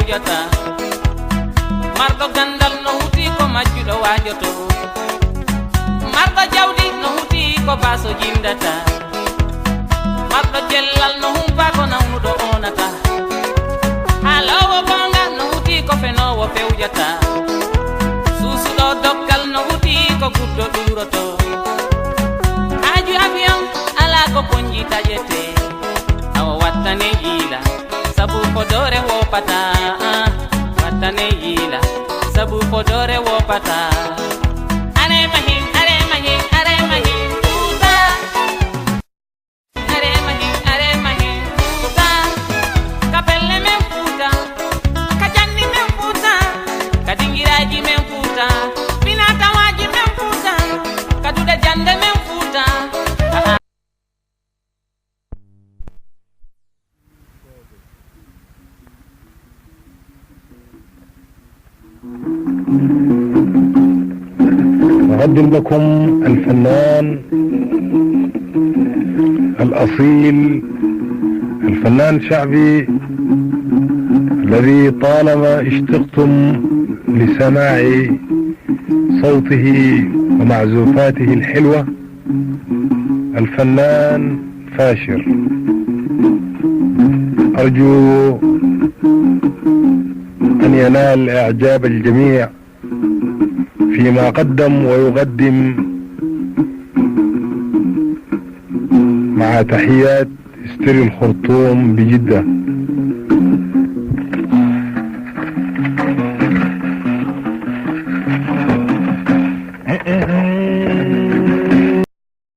fewjata marɗo gandal no huti ko majjuɗo wajoto marɗo jawdi no huti ko baso jindata marɗo jellal no humpa ko nawnuɗo onata haalowo gonga no huti ko fenowo fewjata susuɗo doggal no huti ko guddo ɗuroto haaju avion ala ko konji tajete awa wattane yiila sabu podore wopata wattane yiila sabu podore wopata are mahin futa are mahin futa kapelle men futa ka janni men futa ka dingiraji men futa binatawaji men futa ka duɗe jande men futa أقدم لكم الفنان الأصيل الفنان الشعبي الذي طالما اشتقتم لسماع صوته ومعزوفاته الحلوة الفنان فاشر. أرجو أن ينال إعجاب الجميع فيما قدم ويقدم مع تحيات استري الخرطوم بجدة.